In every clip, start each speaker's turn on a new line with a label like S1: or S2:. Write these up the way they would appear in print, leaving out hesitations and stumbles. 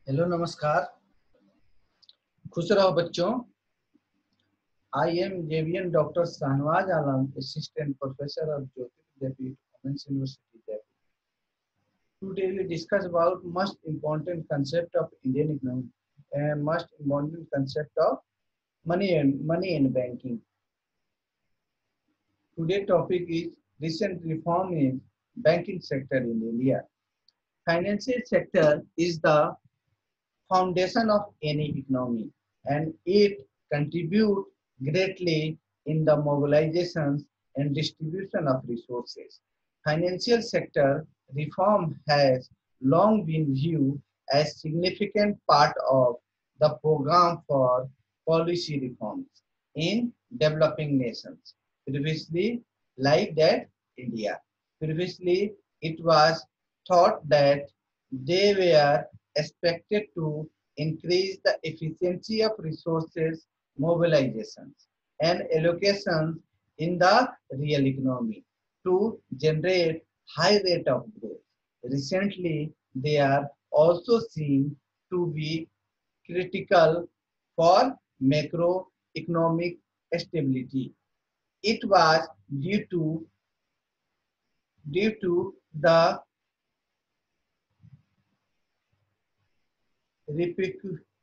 S1: Hello नमस्कार। खुश रहो बच्चों। I am JVN doctor Shahnawaz Alam, assistant professor of Jyoti Vidyapeeth, women's university Jaipur. Today we discuss about most important concept of Indian economy and most important concept of money and banking. Today topic is recent reform in banking sector in India. Financial sector is the foundation of any economy, and it contributes greatly in the mobilizations and distribution of resources. Financial sector reform has long been viewed as significant part of the program for policy reforms in developing nations. Previously, like that India. Previously, it was thought that they were expected to increase the efficiency of resources mobilizations and allocations in the real economy to generate high rate of growth. Recently, they are also seen to be critical for macroeconomic stability. It was due to the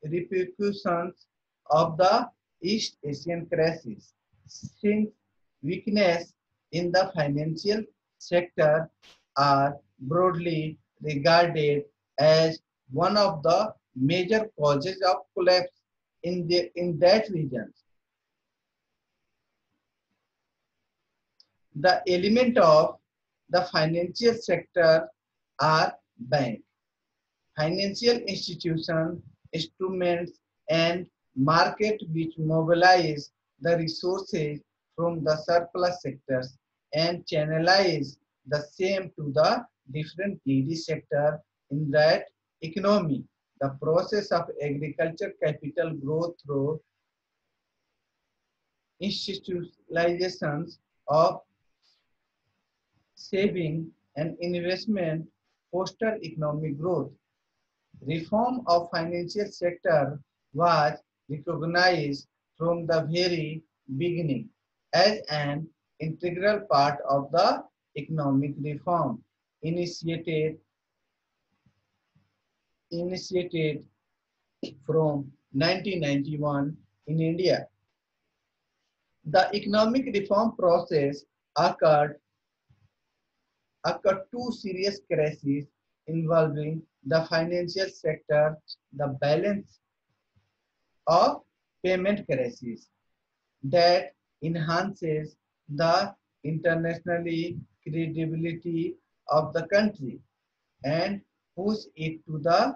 S1: repercussions of the East Asian crisis, since weakness in the financial sector are broadly regarded as one of the major causes of collapse in that region. The element of the financial sector are bank, financial institutions, instruments, and market which mobilize the resources from the surplus sectors and channelize the same to the different greedy sector in that economy. The process of agriculture capital growth through institutionalizations of saving and investment foster economic growth. Reform of financial sector was recognized from the very beginning as an integral part of the economic reform initiated from 1991 in India. The economic reform process occurred two serious crises involving the financial sector, the balance of payment crisis that enhances the internationally credibility of the country and push it to the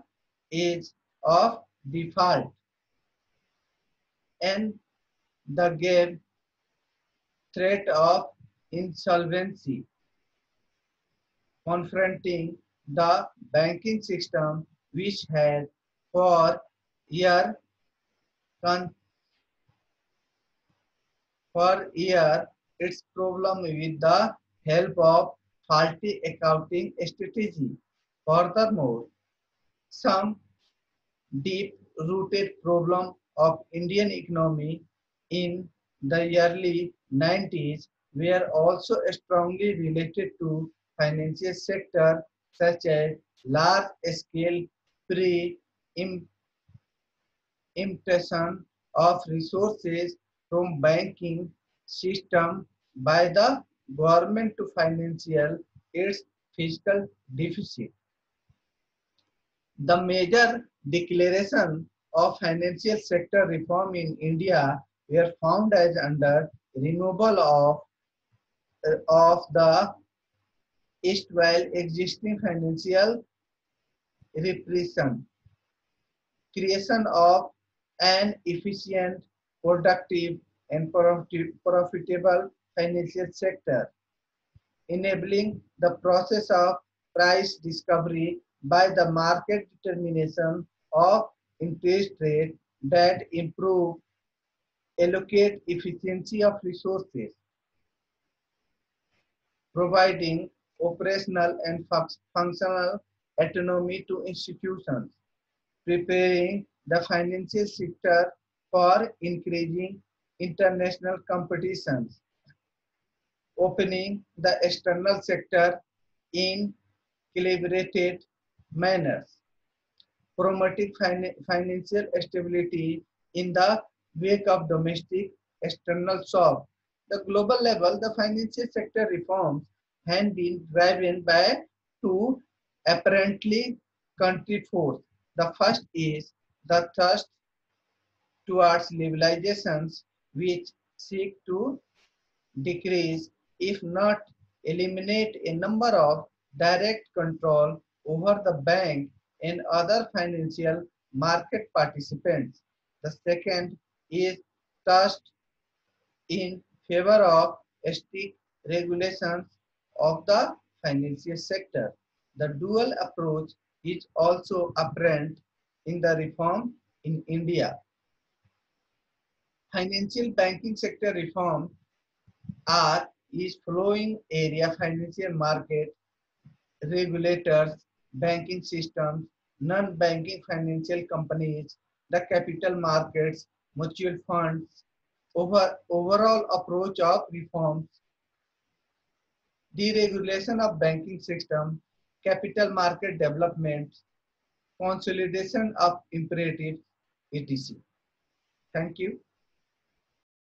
S1: edge of default, and the grave threat of insolvency confronting the banking system, which had for year con- for year its problem with the help of faulty accounting strategy. Furthermore, some deep-rooted problem of Indian economy in the early 90s were also strongly related to financial sector, such as large-scale pre-emption of resources from banking system by the government to financial its fiscal deficit. The major declaration of financial sector reform in India were found as under removal of the erstwhile existing financial repression, creation of an efficient, productive, and profitable financial sector, enabling the process of price discovery by the market determination of interest rate that improve allocate efficiency of resources, providing operational and functional autonomy to institutions. preparing the financial sector for increasing international competitions, opening the external sector in calibrated manners, promoting financial stability in the wake of domestic external shock. The global level, the financial sector reforms have been driven by two apparently country forces. The first is the thrust towards liberalizations which seek to decrease, if not eliminate, a number of direct control over the bank and other financial market participants. The second is thrust in favor of strict regulations of the financial sector. The dual approach is also apparent in the reform in India. Financial banking sector reform are is flowing area financial market regulators, banking systems, non-banking financial companies, the capital markets, mutual funds, overall approach of reforms, deregulation of banking system, capital market development, consolidation of imperatives, etc. Thank you.